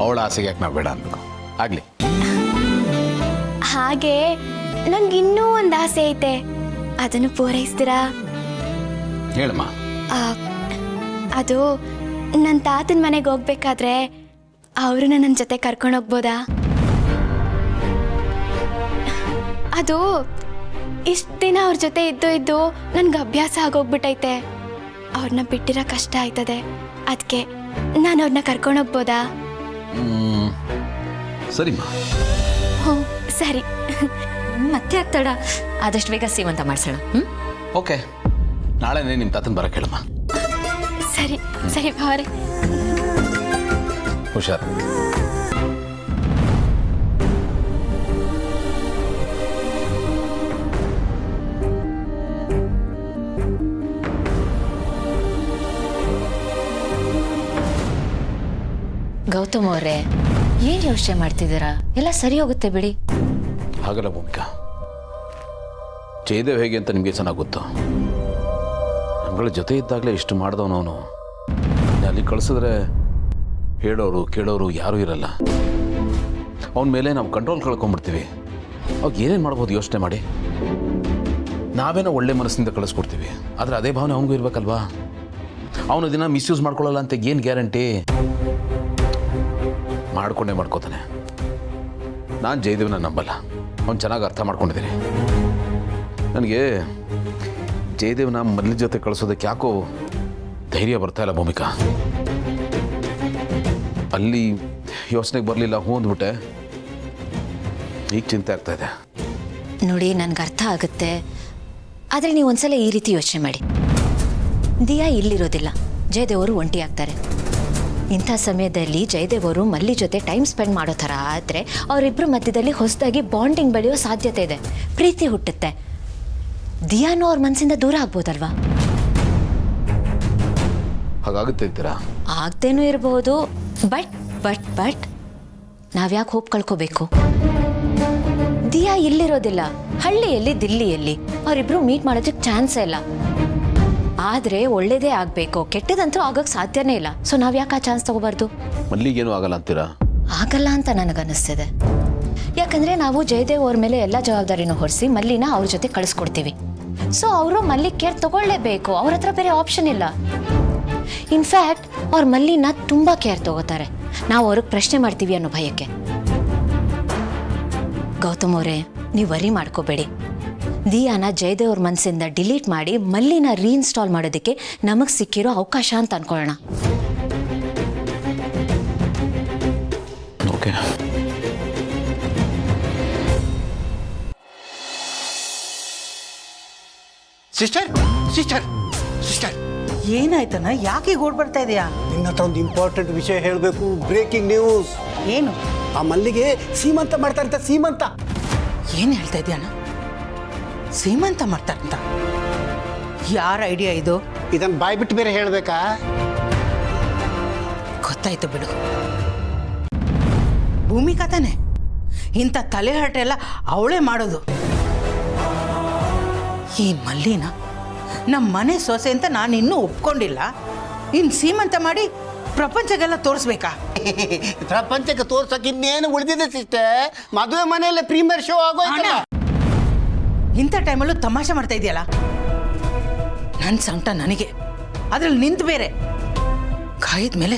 ಅವಳ ಆಸೆಗೆ ಯಾಕೆ ನಾವು ಬೇಡ ಅನ್ಬೇಕು. ಆಗಲಿ. ಹಾಗೆ ನನ್ಗಿನ್ನೂ ಒಂದು ಆಸೆ ಐತೆ, ಅದನ್ನು ಪೂರೈಸ್ತೀರಾ? ಹೇಳಮ್ಮ. ಅದು ನನ್ನ ತಾತನ ಮನೆಗೆ ಹೋಗ್ಬೇಕಾದ್ರೆ ಅವ್ರನ್ನ ನನ್ನ ಜೊತೆ ಕರ್ಕೊಂಡು ಹೋಗ್ಬೋದಾ? ಅದು ಇಷ್ಟು ದಿನ ಅವ್ರ ಜೊತೆ ಇದ್ದು ನನ್ಗೆ ಅಭ್ಯಾಸ ಆಗೋಗ್ಬಿಟ್ಟೈತೆ. ಅವ್ರನ್ನ ಬಿಟ್ಟಿರೋ ಕಷ್ಟ ಆಯ್ತದೆ. ಅದಕ್ಕೆ ನಾನು ಅವ್ರನ್ನ ಕರ್ಕೊಂಡೋಗ್ಬೋದಾ? ಸರಿಮ್ಮ. ಹ್ಞೂ ಸರಿ. ಮತ್ತೆ ಆಗ್ತಾಡ, ಆದಷ್ಟು ಬೇಗ ಸೀಮಂತ ಮಾಡ್ಸೋಣ. ಓಕೆ, ನಾಳೆನೇ ನಿಮ್ಮ ತಾತನ ಬರಕ್ಕೆ ಹೇಳಮ್ಮ. ಸರಿ ಸರಿ ಭಾವರೇ. ಹುಷಾರು. ಗೌತಮ್ ಅವರೇ, ಏನು ಯೋಚನೆ ಮಾಡ್ತಿದ್ದೀರಾ? ಎಲ್ಲ ಸರಿ ಹೋಗುತ್ತೆ ಬಿಡಿ. ಹಾಗಲ್ಲ ಭೂಮಿಕಾ, ಜಯದೇವ್ ಹೇಗೆ ಅಂತ ನಿಮಗೆ ಚೆನ್ನಾಗಿ ಗೊತ್ತು. ನಮ್ಗಳ ಜೊತೆ ಇದ್ದಾಗಲೇ ಇಷ್ಟು ಮಾಡಿದವನು ಅವನು. ಅಲ್ಲಿ ಕಳಿಸಿದ್ರೆ ಹೇಳೋರು ಕೇಳೋರು ಯಾರೂ ಇರಲ್ಲ. ಅವನ ಮೇಲೆ ನಾವು ಕಂಟ್ರೋಲ್ ಕಳ್ಕೊಂಡ್ಬಿಡ್ತೀವಿ. ಅವಾಗ ಏನೇನು ಮಾಡ್ಬೋದು ಯೋಚನೆ ಮಾಡಿ. ನಾವೇನೋ ಒಳ್ಳೆ ಮನಸ್ಸಿನಿಂದ ಕಳಿಸ್ಕೊಡ್ತೀವಿ, ಆದರೆ ಅದೇ ಭಾವನೆ ಅವನಿಗೂ ಇರಬೇಕಲ್ವಾ? ಅವನ ದಿನ ಮಿಸ್ಯೂಸ್ ಮಾಡ್ಕೊಳ್ಳಲ್ಲ ಅಂತ ಏನು ಗ್ಯಾರಂಟಿ? ಮಾಡ್ಕೋತಾನೆ. ನಾನು ಜಯದೇವ್ನ ನಂಬಲ್ಲ. ಅವ್ನು ಚೆನ್ನಾಗಿ ಅರ್ಥ ಮಾಡ್ಕೊಂಡಿದ್ದೀನಿ. ನನಗೆ ಜಯದೇವ್ನ ಮಲ್ಲಿ ಜೊತೆ ಕಳಿಸೋದಕ್ಕೆ ಯಾಕೋ ಧೈರ್ಯ ಬರ್ತಾ ಇಲ್ಲ ಭೂಮಿಕಾ. ಅಲ್ಲಿ ಯೋಚನೆಗೆ ಬರಲಿಲ್ಲ, ಹ್ಞೂ ಅಂದ್ಬಿಟ್ಟೆ. ಈಗ ಚಿಂತೆ ಆಗ್ತಾ ಇದೆ. ನೋಡಿ, ನನಗೆ ಅರ್ಥ ಆಗುತ್ತೆ, ಆದರೆ ನೀವು ಒಂದ್ಸಲ ಈ ರೀತಿ ಯೋಚನೆ ಮಾಡಿ. ದಿಯಾ ಇಲ್ಲಿರೋದಿಲ್ಲ, ಜಯದೇವ್ ಅವರು ಒಂಟಿ ಆಗ್ತಾರೆ. ಇಂಥ ಸಮಯದಲ್ಲಿ ಜಯದೇವ್ ಅವರು ಮಲ್ಲಿ ಜೊತೆ ಟೈಮ್ ಸ್ಪೆಂಡ್ ಮಾಡೋ ಥರ ಆದರೆ ಅವರಿಬ್ಬರ ಮಧ್ಯದಲ್ಲಿ ಹೊಸದಾಗಿ ಬಾಂಡಿಂಗ್ ಬೆಳೆಯೋ ಸಾಧ್ಯತೆ ಇದೆ, ಪ್ರೀತಿ ಹುಟ್ಟುತ್ತೆ. ದಿಯಾನು ಅವ್ರ ಮನಸ್ಸಿಂದ ದೂರ ಆಗ್ಬೋದಲ್ವಾ? ಹಾಗಾಗುತ್ತೆ ಅಂತೀರಾ? ಆಗ್ದೇನೂ ಇರಬಹುದು. ಬಟ್ ಬಟ್ ಬಟ್ ನಾವ್ಯಾಕೆ ಹೋಪ್ ಕಳ್ಕೋಬೇಕು? ದಿಯಾ ಇಲ್ಲಿರೋದಿಲ್ಲ, ಹಳ್ಳಿಯಲ್ಲಿ, ದಿಲ್ಲಿಯಲ್ಲಿ. ಅವರಿಬ್ರು ಮೀಟ್ ಮಾಡೋದಕ್ಕೆ ಚಾನ್ಸೇ ಇಲ್ಲ. ಆದರೆ ಒಳ್ಳೇದೇ ಆಗಬೇಕು, ಕೆಟ್ಟದಂತೂ ಆಗೋಕ್ಕೆ ಸಾಧ್ಯನೇ ಇಲ್ಲ. ಸೊ ನಾವ್ಯಾಕೆ ಆ ಚಾನ್ಸ್ ತಗೋಬಾರ್ದು? ಮಲ್ಲಿಗೇನು ಆಗಲ್ಲ ಅಂತೀರಾ? ಆಗಲ್ಲ ಅಂತ ನನಗನ್ನಿಸ್ತಿದೆ. ಯಾಕಂದರೆ ನಾವು ಜಯದೇವ್ ಅವ್ರ ಮೇಲೆ ಎಲ್ಲ ಜವಾಬ್ದಾರಿನೂ ಹೊರಿಸಿ ಮಲ್ಲಿನ ಅವ್ರ ಜೊತೆ ಕಳಿಸ್ಕೊಡ್ತೀವಿ. ಸೊ ಅವರು ಮಲ್ಲಿ ಕೇರ್ ತಗೊಳ್ಳೇಬೇಕು, ಅವ್ರ ಹತ್ರ ಬೇರೆ ಆಪ್ಷನ್ ಇಲ್ಲ. ಇನ್ಫ್ಯಾಕ್ಟ್ ಅವ್ರ ಮಲ್ಲಿನ ತುಂಬ ಕೇರ್ ತಗೋತಾರೆ, ನಾವು ಅವ್ರಿಗೆ ಪ್ರಶ್ನೆ ಮಾಡ್ತೀವಿ ಅನ್ನೋ ಭಯಕ್ಕೆ. ಗೌತಮ್ ಅವರೇ, ನೀವು ವರಿ ಮಾಡ್ಕೋಬೇಡಿ. ದಿಯಾನ ಜಯದೇವ್ ಅವ್ರ ಮನಸ್ಸಿಂದ ಡಿಲೀಟ್ ಮಾಡಿ ಮಲ್ಲಿನ ರೀಇನ್ಸ್ಟಾಲ್ ಮಾಡೋದಕ್ಕೆ ನಮಗೆ ಸಿಕ್ಕಿರೋ ಅವಕಾಶ ಅಂತ ಅನ್ಕೊಳ್ಳೋಣ. ಓಕೆ. ಸಿಸ್ಟರ್ ಸಿಸ್ಟರ್ ಸಿಸ್ಟರ್, ಏನಾಯ್ತಣ್ಣ? ಯಾಕೆ ಓಡ್ ಬರ್ತಾ ಇದೆಯಾ? ನಿನ್ನ ಹತ್ರ ಒಂದು ಇಂಪಾರ್ಟೆಂಟ್ ವಿಷಯ ಹೇಳಬೇಕು. Breaking news. ಏನು? ಆ ಮಲ್ಲಿಗೆ ಸೀಮಂತ ಮಾಡ್ತಾರಂತ. ಸೀಮಂತ. ಏನು ಹೇಳ್ತಾ ಇದೆಯಣ್ಣ? ಸೀಮಂತ ಮಾಡ್ತಾರಂತ? ಯಾರ ಐಡಿಯಾ ಇದು? ಇದನ್ನ ಬಾಯ್ ಬಿಟ್ಟು ಬೇರೆ ಹೇಳ್ಬೇಕಾ? ಗೊತ್ತಾಯ್ತು ಬಿಡು. ಭೂಮಿಕಾ ತಾನೆ ಇಂಥ ತಲೆಹರಟೆ ಎಲ್ಲ ಅವಳೇ ಮಾಡೋದು. ಈ ಮಲ್ಲಿನ ನಮ್ಮ ಮನೆ ಸೊಸೆ ಅಂತ ನಾನು ಇನ್ನೂ ಒಪ್ಕೊಂಡಿಲ್ಲ. ಇನ್ನು ಸೀಮಂತ ಮಾಡಿ ಪ್ರಪಂಚಕ್ಕೆಲ್ಲ ತೋರಿಸ್ಬೇಕಾ? ಪ್ರಪಂಚಕ್ಕೆ ತೋರ್ಸಕ್ಕೆ ಇನ್ನೇನು ಉಳಿದಿದೆ ಸಿಸ್ಟರ್? ಮದುವೆ ಮನೆಯಲ್ಲೇ ಪ್ರೀಮಿಯರ್ ಶೋ ಆಗೋಯ್ತಲ್ಲ. ಇಂಥ ಟೈಮಲ್ಲೂ ತಮಾಷೆ ಮಾಡ್ತಾ ಇದೆಯಲ್ಲ. ನನ್ನ ಸಂಕಟ ನನಗೆ, ಅದ್ರಲ್ಲಿ ನಿಂತು ಬೇರೆ ಕಾಯಿದ ಮೇಲೆ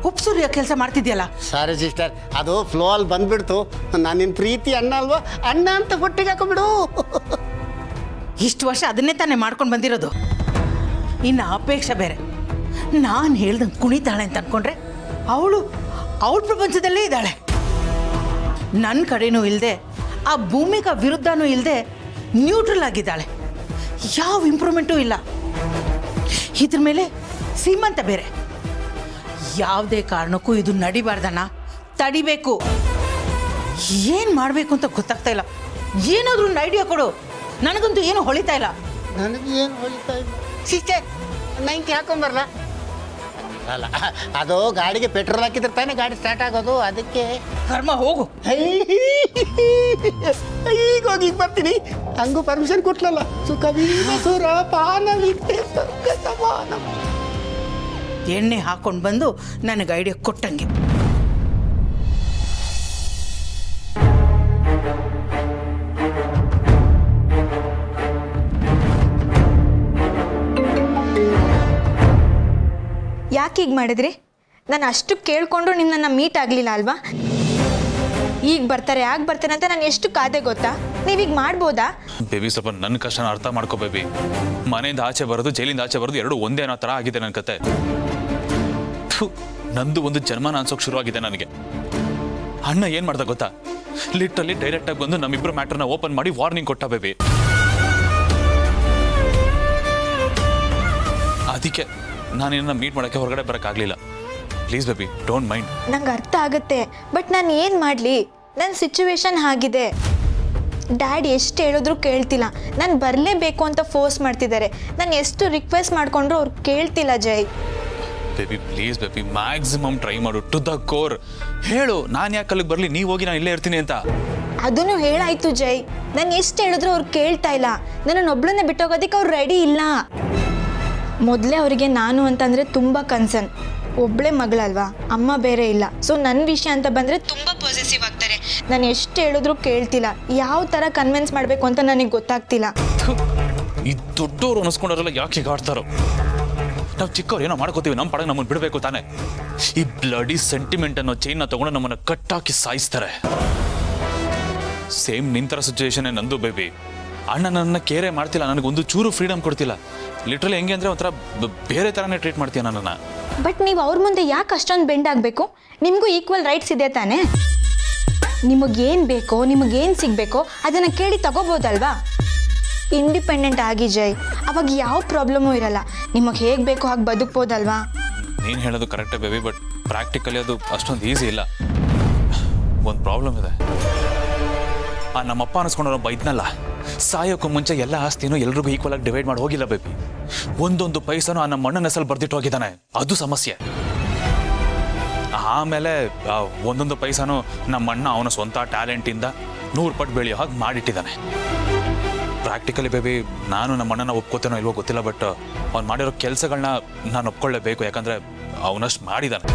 ಉಪ್ಪು ಸುರಿಯೋ ಕೆಲಸ ಮಾಡ್ತಿದ್ಯಲ್ಲ. ಸಾರಿ ಸಿಸ್ಟರ್, ಅದು ಫ್ಲೋ ಅಲ್ಲಿ ಬಂದ್ಬಿಡ್ತು. ನಾನು ನಿನ್ನ ಪ್ರೀತಿ ಅಣ್ಣ ಅಲ್ವಾ, ಅಣ್ಣ ಅಂತ ಹೊಟ್ಟಿಗೆ ಹಾಕೊಂಡ್ಬಿಡು. ಇಷ್ಟು ವರ್ಷ ಅದನ್ನೇ ತಾನೇ ಮಾಡ್ಕೊಂಡು ಬಂದಿರೋದು. ಇನ್ನು ಅಪೇಕ್ಷೆ ಬೇರೆ. ನಾನು ಹೇಳ್ದಂಗೆ ಕುಣಿತಾಳೆ ಅಂತ ಅನ್ಕೊಂಡ್ರೆ ಅವಳ ಪ್ರಪಂಚದಲ್ಲೇ ಇದ್ದಾಳೆ. ನನ್ನ ಕಡೆನೂ ಇಲ್ಲದೆ, ಆ ಭೂಮಿಕಾ ವಿರುದ್ಧನೂ ಇಲ್ಲದೆ ನ್ಯೂಟ್ರಲ್ ಆಗಿದ್ದಾಳೆ. ಯಾವ ಇಂಪ್ರೂವ್ಮೆಂಟೂ ಇಲ್ಲ. ಇದ್ರ ಮೇಲೆ ಸೀಮಂತ ಬೇರೆ. ಯಾವುದೇ ಕಾರಣಕ್ಕೂ ಇದು ನಡಿಬಾರ್ದಣ್ಣ, ತಡಿಬೇಕು. ಏನು ಮಾಡಬೇಕು ಅಂತ ಗೊತ್ತಾಗ್ತಾ ಇಲ್ಲ. ಏನಾದರೂ ಒಂದು ಐಡಿಯಾ ಕೊಡು. ನನಗಂತೂ ಏನು ಹೊಳಿತಾ ಇಲ್ಲ. ನನಗೆ ಏನು ಹೊಳಿತಾ ಇಲ್ಲ ಸಿಸ್ಟರ್. 90 ಹಾಕೊಂಬರಲ್ಲ. ಅಲ್ಲ, ಅದು ಗಾಡಿಗೆ ಪೆಟ್ರೋಲ್ ಹಾಕಿದ್ರೆ ತಾನೇ ಗಾಡಿ ಸ್ಟಾರ್ಟ್ ಆಗೋದು. ಅದಕ್ಕೆ ಕರ್ಮ ಹೋಗು. ಈಗ ಹೋಗಿ ಬರ್ತೀನಿ. ಹಂಗೂ ಪರ್ಮಿಷನ್ ಕೊಟ್ಲಲ್ಲ. ಸುಖವೀನ ಸುರ ಪಾನವಿದ್ದೆ ಸ್ವರ್ಗ ಸಮಾನ. ಎಣ್ಣೆ ಹಾಕೊಂಡು ಬಂದು ನನಗೆ ಐಡಿಯಾ ಕೊಟ್ಟಂಗೆ. ಯಾಕೆ ಹೀಗೆ ಮಾಡಿದ್ರಿ? ನಾನು ಅಷ್ಟು ಕೇಳಿಕೊಂಡು ನಿನ್ನನ್ನು ಮೀಟ್ ಆಗಲಿಲ್ಲ ಅಲ್ವಾ? ಈಗ ಬರ್ತಾರೆ ಆಗ ಬರ್ತಾರೆ ಅಂತ ನಾನು ಎಷ್ಟು ಕಾದೆ ಗೊತ್ತಾ? ನೀವೀಗ ಮಾಡ್ಬೋದಾ? ಬೇಬಿ, ಸ್ವಲ್ಪ ನನ್ನ ಕಷ್ಟನ ಅರ್ಥ ಮಾಡ್ಕೋ ಬೇಬಿ. ಮನೆಯಿಂದ ಆಚೆ ಬರೋದು, ಜೈಲಿಂದ ಆಚೆ ಬರೋದು ಎರಡು ಒಂದೇ ಅನ್ನೋ ಥರ ಆಗಿದೆ ನನ್ನ ಕತೆ. ನಂದು ಒಂದು ಜನ್ಮನ ಅನ್ಸೋಕ್ ಶುರುವಾಗಿದೆ ನನಗೆ. ಅಣ್ಣ ಏನ್ ಮಾಡ್ದ ಗೊತ್ತಾ, ಲಿಟ್ರಲಿ ಡೈರೆಕ್ಟ್ ಆಗಿ ಬಂದು ನಮ್ಮಿಬ್ರು ಮ್ಯಾಟರ್ನ ಓಪನ್ ಮಾಡಿ ವಾರ್ನಿಂಗ್ ಕೊಟ್ಟ ಬೇಬಿ. ಅದಕ್ಕೆ ನಾನಿನ್ನ ಮೀಟ್ ಮಾಡೋಕ್ಕೆ ಹೊರಗಡೆ ಬರೋಕ್ಕಾಗಲಿಲ್ಲ. Please baby, don't mind. ನಂಗೆ ಅರ್ಥ ಆಗುತ್ತೆ, ಬಟ್ ನಾನು ಏನು ಮಾಡಲಿ? ನನ್ನ ಸಿಚುವೇಶನ್ ಆಗಿದೆ. ಡ್ಯಾಡ್ ಎಷ್ಟು ಹೇಳಿದ್ರು ಕೇಳ್ತಿಲ್ಲ. ನಾನು ಬರಲೇಬೇಕು ಅಂತ ಫೋರ್ಸ್ ಮಾಡ್ತಿದ್ದಾರೆ. ನಾನು ಎಷ್ಟು ರಿಕ್ವೆಸ್ಟ್ ಮಾಡಿಕೊಂಡ್ರು ಅವ್ರು ಕೇಳ್ತಿಲ್ಲ Jai. Baby please baby, maximum try ಮಾಡು ಟು ದ ಕೋರ್. ಹೇಳು, ನಾನು ಯಾಕೆ ಅಲ್ಲಿಗೆ ಬರಲಿ, ನೀವು ಹೋಗಿ ನಾನು ಇಲ್ಲೇ ಇರ್ತೀನಿ ಅಂತ. ಅದನ್ನು ಹೇಳಾಯ್ತು ಜೈ. ನಾನು ಎಷ್ಟು ಹೇಳಿದ್ರು ಅವ್ರು ಕೇಳ್ತಾ ಇಲ್ಲ. ನನ್ನನ್ನು ಒಬ್ಳನ್ನೇ ಬಿಟ್ಟೋಗೋದಕ್ಕೆ ಅವ್ರು ರೆಡಿ ಇಲ್ಲ. ಮೊದಲೇ ಅವರಿಗೆ ನಾನು ಅಂತಂದರೆ ತುಂಬ ಕನ್ಸರ್ನ್. ಒಬ್ಬಳೇ ಮಗಳಲ್ವಾ, ಅಮ್ಮ ಬೇರೆ ಇಲ್ಲ. ಸೊ ನನ್ನ ವಿಷಯ ಅಂತ ಬಂದರೆ ತುಂಬ ಪಾಸಿಟಿವ್ ಆಗ್ತಾರೆ. ನಾನು ಎಷ್ಟು ಹೇಳಿದ್ರು ಕೇಳ್ತಿಲ್ಲ. ಯಾವ ಥರ ಕನ್ವಿನ್ಸ್ ಮಾಡಬೇಕು ಅಂತ ನನಗೆ ಗೊತ್ತಾಗ್ತಿಲ್ಲ. ಈ ದೊಡ್ಡವರು ಅನಿಸ್ಕೊಂಡವರೆಲ್ಲ ಯಾಕೆ ಈಗ ಆಡ್ತಾರೋ? ನಾವು ಚಿಕ್ಕವ್ರು ಏನೋ ಮಾಡ್ಕೋತೀವಿ, ನಮ್ಮ ಪಡಗೆ ನಮ್ಮನ್ನು ಬಿಡಬೇಕು ತಾನೆ. ಈ ಬ್ಲಡಿ ಸೆಂಟಿಮೆಂಟ್ ಅನ್ನೋ ಚೈನ್ನ ತಗೊಂಡು ನಮ್ಮನ್ನು ಕಟ್ಟಾಕಿ ಸಾಯಿಸ್ತಾರೆ. ಸೇಮ್ ನಿಂತರ ಸಿಚುವೇಶನ್ ನಂದು ಬೇಬಿ. ಅಣ್ಣ ನನ್ನ ಕೇರೆ ಮಾಡ್ತಿಲ್ಲ, ನನಗೊಂದು ಚೂರು ಫ್ರೀಡಮ್ ಕೊಡ್ತಿಲ್ಲ. ಲಿಟ್ರಲಿ ಹೆಂಗೆ ಅಂದರೆ ಒಂಥರ ಬೇರೆ ಥರನೇ ಟ್ರೀಟ್ ಮಾಡ್ತೀಯ ನನ್ನನ್ನು. ಬಟ್ ನೀವು ಅವ್ರ ಮುಂದೆ ಯಾಕೆ ಅಷ್ಟೊಂದು ಬೆಂಡ್ ಆಗಬೇಕು? ನಿಮಗೂ ಈಕ್ವಲ್ ರೈಟ್ಸ್ ಇದೆ ತಾನೇ. ನಿಮಗೇನು ಬೇಕೋ, ನಿಮಗೇನು ಸಿಗಬೇಕೋ ಅದನ್ನು ಕೇಳಿ ತಗೋಬೋದಲ್ವಾ? ಇಂಡಿಪೆಂಡೆಂಟ್ ಆಗಿ ಜೈ, ಅವಾಗ ಯಾವ ಪ್ರಾಬ್ಲಮ್ಮೂ ಇರಲ್ಲ. ನಿಮಗೆ ಹೇಗೆ ಬೇಕೋ ಹಾಗೆ ಬದುಕ್ಬೋದಲ್ವಾ? ನೀನು ಹೇಳೋದು ಕರೆಕ್ಟೇ ಬೇಬಿ, ಬಟ್ ಪ್ರಾಕ್ಟಿಕಲಿ ಅದು ಅಷ್ಟೊಂದು ಈಸಿ ಇಲ್ಲ. ಒಂದು ಪ್ರಾಬ್ಲಮ್ ಇದೆ. ಆ ನಮ್ಮಪ್ಪ ಅನಿಸ್ಕೊಂಡವ್ರು ಬೈದ್ನಲ್ಲ, ಸಾಯೋಕ್ಕೂ ಮುಂಚೆ ಎಲ್ಲ ಆಸ್ತಿನೂ ಎಲ್ರಿಗೂ ಈಕ್ವಲ್ ಆಗಿ ಡಿವೈಡ್ ಮಾಡಿ ಹೋಗಿಲ್ಲ ಬೇಬಿ. ಒಂದೊಂದು ಪೈಸನೂ ಆ ನಮ್ಮ ಅಣ್ಣನ ಹೆಸರು ಬರ್ದಿಟ್ಟು ಹೋಗಿದ್ದಾನೆ. ಅದು ಸಮಸ್ಯೆ. ಆಮೇಲೆ ಒಂದೊಂದು ಪೈಸನೂ ನಮ್ಮ ಅಣ್ಣ ಅವನ ಸ್ವಂತ ಟ್ಯಾಲೆಂಟಿಂದ 100 ಪಟ್ಟು ಬೆಳೆಯೋ ಹಾಗೆ ಮಾಡಿಟ್ಟಿದ್ದಾನೆ. ಪ್ರಾಕ್ಟಿಕಲಿ ಬೇಬಿ, ನಾನು ನಮ್ಮ ಅಣ್ಣನ ಒಪ್ಕೋತೇನೋ ಇಲ್ವೋ ಗೊತ್ತಿಲ್ಲ, ಬಟ್ ಅವ್ನು ಮಾಡಿರೋ ಕೆಲಸಗಳನ್ನ ನಾನು ಒಪ್ಕೊಳ್ಳೇಬೇಕು. ಯಾಕಂದರೆ ಅವನಷ್ಟು ಮಾಡಿದ್ದಾನೆ.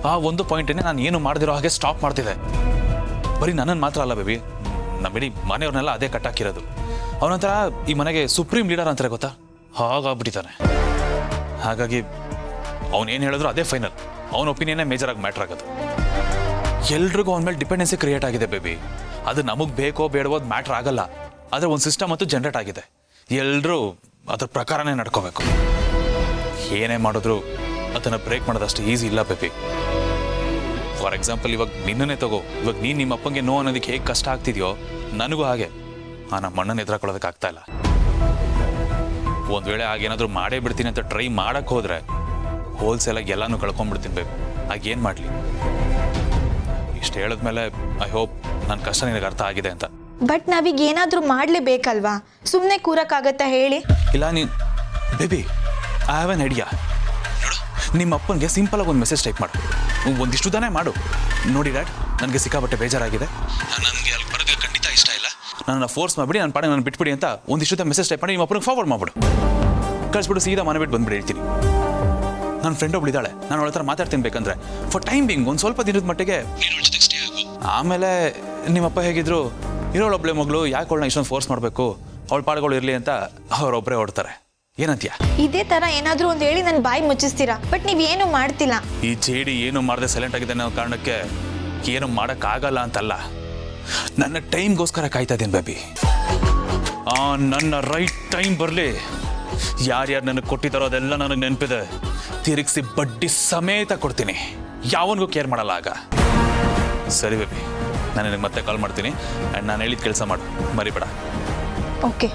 ಆ ಒಂದು ಪಾಯಿಂಟನ್ನೇ ನಾನು ಏನು ಮಾಡದಿರೋ ಹಾಗೆ ಸ್ಟಾಪ್ ಮಾಡ್ತಿದ್ದೆ. ಬರೀ ನನ್ನನ್ನು ಮಾತ್ರ ಅಲ್ಲ ಬೇಬಿ, ನಮ್ಮ ಇಡೀ ಮನೆಯವ್ರನ್ನೆಲ್ಲ ಅದೇ ಕಟ್ಟಾಕಿರೋದು. ಅವನಂತರ ಈ ಮನೆಗೆ ಸುಪ್ರೀಂ ಲೀಡರ್ ಅಂತಾರೆ ಗೊತ್ತಾ, ಹಾಗಾಗ್ಬಿಟ್ಟಿದ್ದಾನೆ. ಹಾಗಾಗಿ ಅವನೇನು ಹೇಳಿದ್ರು ಅದೇ ಫೈನಲ್. ಅವನ ಒಪಿನಿಯನ್ನೇ ಮೇಜರಾಗಿ ಮ್ಯಾಟ್ರ್ ಆಗೋದು. ಎಲ್ರಿಗೂ ಅವನ ಮೇಲೆ ಡಿಪೆಂಡೆನ್ಸಿ ಕ್ರಿಯೇಟ್ ಆಗಿದೆ ಬೇಬಿ. ಅದು ನಮಗೆ ಬೇಕೋ ಬೇಡವೋ ಅದು ಮ್ಯಾಟ್ರ್ ಆಗಲ್ಲ. ಆದರೆ ಒಂದು ಸಿಸ್ಟಮ್ ಅಂತೂ ಜನ್ರೇಟ್ ಆಗಿದೆ. ಎಲ್ಲರೂ ಅದ್ರ ಪ್ರಕಾರನೇ ನಡ್ಕೋಬೇಕು. ಏನೇ ಮಾಡಿದ್ರು ಅದನ್ನು ಬ್ರೇಕ್ ಮಾಡೋದಷ್ಟು ಈಸಿ ಇಲ್ಲ ಬೇಬಿ. ಫಾರ್ ಎಕ್ಸಾಂಪಲ್, ಇವಾಗ ನಿನ್ನನ್ನೇ ತಗೋ. ಇವಾಗ ನೀನು ನಿಮ್ಮ ಅಪ್ಪಂಗೆ ನೋ ಅನ್ನೋದಕ್ಕೆ ಹೇಗೆ ಕಷ್ಟ ಆಗ್ತಿದೆಯೋ, ನನಗೂ ಹಾಗೆ ನಮ್ಮ ಅಣ್ಣನ ಎದುರಾಕೊಳ್ಳೋದಕ್ಕೆ ಆಗ್ತಾ ಇಲ್ಲ. ಒಂದು ವೇಳೆ ಆಗೇನಾದರೂ ಮಾಡೇ ಬಿಡ್ತೀನಿ ಅಂತ ಟ್ರೈ ಮಾಡೋಕ್ಕೆ ಹೋದರೆ ಹೋಲ್ಸೇಲಾಗಿ ಎಲ್ಲನೂ ಕಳ್ಕೊಂಡ್ಬಿಡ್ತೀನಿ ಬೇಬಿ. ಆಗೇನು ಮಾಡಲಿ? ಇಷ್ಟು ಹೇಳಿದ್ಮೇಲೆ ಐ ಹೋಪ್ ನನ್ನ ಕಷ್ಟ ನಿನಗೆ ಅರ್ಥ ಆಗಿದೆ ಅಂತ. ಬಟ್ ನಾವೀಗ ಏನಾದರೂ ಮಾಡಲೇಬೇಕಲ್ವಾ? ಸುಮ್ಮನೆ ಕೂರಕ್ಕಾಗತ್ತಾ ಹೇಳಿ? ಇಲ್ಲ ನೀನು baby, I have an idea. ನೋಡು, ನಿಮ್ಮ ಅಪ್ಪನಿಗೆ ಸಿಂಪಲಾಗಿ ಒಂದು ಮೆಸೇಜ್ ಟೈಪ್ ಮಾಡು. ಒಂದಿಷ್ಟು ತಾನೇ ಮಾಡು. ನೋಡಿ ಡ್ಯಾಡ್, ನನಗೆ ಸಿಕ್ಕಾಬಟ್ಟೆ ಬೇಜಾರಾಗಿದೆ, ನನಗೆ ಅಲ್ಲಿ ಬರೋದು ಖಂಡಿತ ಇಷ್ಟ ಇಲ್ಲ, ನನ್ನ ಫೋರ್ಸ್ ಮಾಡಿಬಿಡಿ, ನನ್ನ ಪಾಡೆ ನಾನು ಬಿಟ್ಬಿಡಿ ಅಂತ ಒಂದಿಷ್ಟು ಮೆಸೇಜ್ ಟೈಪ್ ಮಾಡಿ ನಿಮ್ಮ ಅಪ್ಪನಿಗೆ ಫಾರ್ವರ್ಡ್ ಮಾಡ್ಬಿಡು. ಕಳಿಸ್ಬಿಟ್ಟು ಸೀದಾ ಮನೆ ಬಿಟ್ಟು ಬಂದ್ಬಿಡಿ ಹೇಳ್ತೀನಿ. ನನ್ನ ಫ್ರೆಂಡ್ ಒಬ್ಳಿದ್ದಾಳೆ, ನಾನು ಅವಳ ಹತ್ರ ಮಾತಾಡ್ತೀನಿ. ಬೇಕಂದ್ರೆ ಫಾರ್ ಟೈಮ್ ಬಿಂಗ್ ಒಂದು ಸ್ವಲ್ಪ ದಿನದ ಮಟ್ಟಿಗೆ ಆಮೇಲೆ ನಿಮ್ಮಪ್ಪ ಹೇಗಿದ್ರು, ಇರೋಳೊಬ್ಳೆ ಮಗಳು, ಯಾಕೆ ಅವಳನ್ನ ಇಷ್ಟೊಂದು ಫೋರ್ಸ್ ಮಾಡಬೇಕು, ಅವಳ ಪಾಡುಗಳು ಇರಲಿ ಅಂತ ಅವರೊಬ್ಬರೇ ಹೊಡ್ತಾರೆ. ಏನಂತೀಯ? ಇದೇ ಥರ ಏನಾದರೂ ಒಂದು ಹೇಳಿ ನನ್ನ ಬಾಯಿ ಮುಚ್ಚಿಸ್ತೀರಾ, ಬಟ್ ನೀವೇನು ಮಾಡ್ತಿಲ್ಲ. ಈ ಜೇಡಿ ಏನು ಮಾಡದೆ ಸೈಲೆಂಟ್ ಆಗಿದೆ ಅನ್ನೋ ಕಾರಣಕ್ಕೆ ಏನು ಮಾಡೋಕ್ಕಾಗಲ್ಲ ಅಂತಲ್ಲ, ನನ್ನ ಟೈಮ್ಗೋಸ್ಕರ ಕಾಯ್ತಾ ಇದ್ದೀನಿ ಬೇಬಿ. ನನ್ನ ರೈಟ್ ಟೈಮ್ ಬರಲಿ. ಯಾರ್ಯಾರು ನನಗೆ ಕೊಟ್ಟಿದ್ದಾರೋ ಅದೆಲ್ಲ ನನಗೆ ನೆನಪಿದೆ. ತಿರುಗಿಸಿ ಬಡ್ಡಿ ಸಮೇತ ಕೊಡ್ತೀನಿ. ಯಾವನಿಗೂ ಕೇರ್ ಮಾಡಲ್ಲ ಆಗ. ಸರಿ ಬೇಬಿ, ನಾನು ನಿನಗೆ ಮತ್ತೆ ಕಾಲ್ ಮಾಡ್ತೀನಿ. ಆ್ಯಂಡ್ ನಾನು ಹೇಳಿದ ಕೆಲಸ ಮಾಡು, ಮರಿಬೇಡ. ಓಕೆ.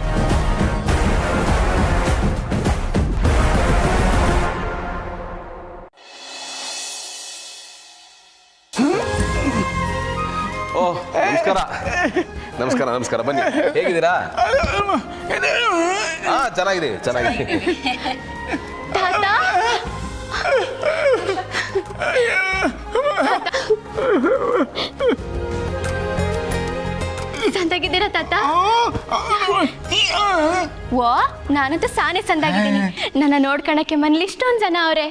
ಓ, ನಮಸ್ಕಾರ. ನಮಸ್ಕಾರ ನಮಸ್ಕಾರ, ಬನ್ನಿ. ಹೇಗಿದ್ದೀರಾ? ಹಾ, ಚೆನ್ನಾಗಿದೆ ಚೆನ್ನಾಗಿದೆ. ಸಂದಾಗಿದ್ದೀರಾ ತಾತ? ಓ, ನಾನಂತೂ ಸಾನೆ ಸಂದಾಗಿದ್ದೀನಿ. ನನ್ನ ನೋಡ್ಕೊಳಕ್ಕೆ ಮನೇಲಿ ಇಷ್ಟೊಂದು ಜನ ಅವರೇ.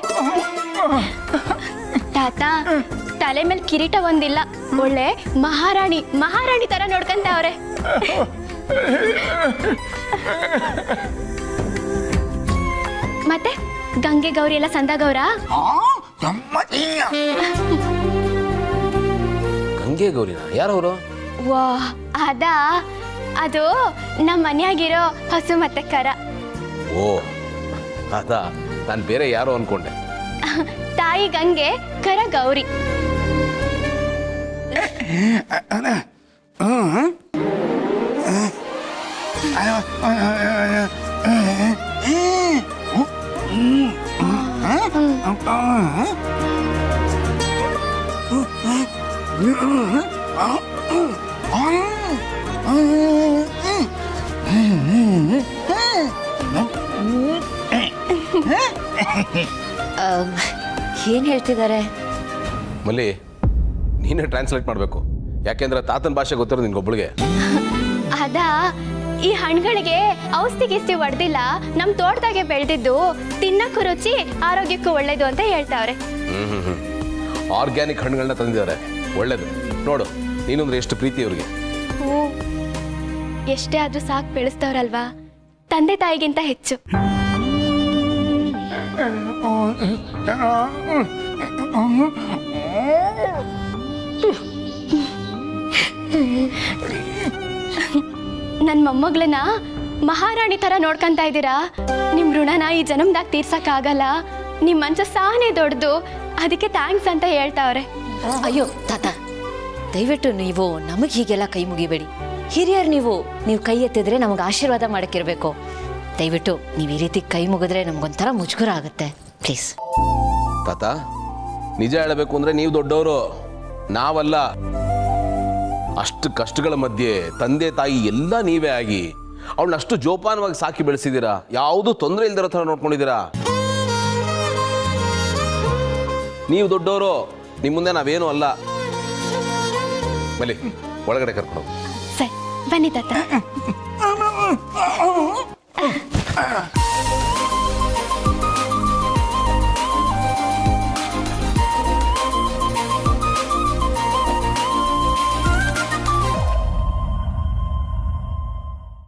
ತಾತ, ತಲೆ ಮೇಲೆ ಕಿರೀಟ ಒಂದಿಲ್ಲ, ಒಳ್ಳೆ ಮಹಾರಾಣಿ ತರ ನೋಡ್ಕೊಂತ ಅವ್ರೆ. ಮತ್ತೆ ಗಂಗೆ ಗೌರಿ ಎಲ್ಲ ಸಂದಾಗವ್ರ? ಗಂಗೆ ಗೌರಿನ? ಯಾರವರು? ವಾ, ಅದು ನಮ್ಮ ಮನೆಯಾಗಿರೋ ಹಸು ಮತ್ತೆ ಕರ. ಓ, ಅದಾ? ನಾನು ಬೇರೆ ಯಾರೋ ಅನ್ಕೊಂಡೆ. ತಾತ ತಾಯಿ ಗಂಗೆ, ಕರ ಗೌರಿ. ಏನು ಹೇಳ್ತಿದ್ದಾರೆ? ಮಲ್ಲಿ, ನೀನೇ ಟ್ರಾನ್ಸ್ಲೇಟ್ ಮಾಡಬೇಕು. ಯಾಕೆಂದ್ರೆ ತಾತನ ಭಾಷೆ ಗೊತ್ತಿರೋದು ನಿನ್ಗೊಬ್ಳಿಗೆ. ಅದಾ, ಈ ಹಣ್ಣುಗಳಿಗೆ ಔಷಧಿ ಗಿಸ್ತಿ ಹೊಡೆದಿಲ್ಲ, ನಮ್ಮ ತೋಟದಾಗೆ ಬೆಳೆದಿದ್ದು, ತಿನ್ನಕ್ಕೂ ರುಚಿ, ಆರೋಗ್ಯಕ್ಕೂ ಒಳ್ಳೇದು ಅಂತ ಹೇಳ್ತಾವ್ರೆ. ಆರ್ಗ್ಯಾನಿಕ್ ಹಣ್ಣುಗಳನ್ನ ತಂದಿದ್ದಾರೆ, ಒಳ್ಳೇದು. ನೋಡು, ನೀನಂದ್ರೆ ಎಷ್ಟು ಪ್ರೀತಿ ಇವ್ರಿಗೆ. ಹ್ಞೂ, ಎಷ್ಟೇ ಆದ್ರೂ ಸಾಕು ಬೆಳೆಸ್ತವ್ರಲ್ವಾ, ತಂದೆ ತಾಯಿಗಿಂತ ಹೆಚ್ಚು. ನನ್ನ ಮೊಮ್ಮಗಳನ್ನ ಮಹಾರಾಣಿ ಥರ ನೋಡ್ಕೊಂತ ಇದ್ದೀರಾ. ನಿಮ್ಮ ಋಣನ ಈ ಜನ್ಮದಾಗ ತೀರ್ಸಕ್ಕಾಗಲ್ಲ. ನಿಮ್ಮ ಮನಸ್ಸು ಸಾನೇ ದೊಡ್ಡದು, ಅದಕ್ಕೆ ಥ್ಯಾಂಕ್ಸ್ ಅಂತ ಹೇಳ್ತಾವ್ರೆ. ಅಯ್ಯೋ ತಾತ, ದಯವಿಟ್ಟು ನೀವು ನಮಗೆ ಹೀಗೆಲ್ಲ ಕೈ ಮುಗಿಬೇಡಿ. ಹಿರಿಯರು ನೀವು ಕೈ ಎತ್ತಿದ್ರೆ ನಮಗೆ ಆಶೀರ್ವಾದ ಮಾಡೋಕ್ಕಿರಬೇಕು. ದಯವಿಟ್ಟು ನೀವು ಈ ರೀತಿ ಕೈ ಮುಗಿದ್ರೆ ನಮಗೊಂಥರ ಮುಜುಗರ ಆಗುತ್ತೆ, ಪ್ಲೀಸ್. ತಾತ, ನಿಜ ಹೇಳಬೇಕು ಅಂದ್ರೆ ನೀವು ದೊಡ್ಡವರು, ನಾವಲ್ಲ. ಅಷ್ಟು ಕಷ್ಟಗಳ ಮಧ್ಯೆ ತಂದೆ ತಾಯಿ ಎಲ್ಲ ನೀವೇ ಆಗಿ ಅವಳನ್ನ ಅಷ್ಟು ಜೋಪಾನವಾಗಿ ಸಾಕಿ ಬೆಳೆಸಿದ್ದೀರಾ. ಯಾವುದೂ ತೊಂದರೆ ಇಲ್ದಿರೋ ಥರ ನೋಡ್ಕೊಂಡಿದ್ದೀರಾ. ನೀವು ದೊಡ್ಡವರು, ನಿಮ್ಮ ಮುಂದೆ ನಾವೇನೂ ಅಲ್ಲ. ಬಲಿ, ಒಳಗಡೆ ಕರ್ಕೊಂಡು ಸರಿ, ಬನ್ನಿ ತಾತ.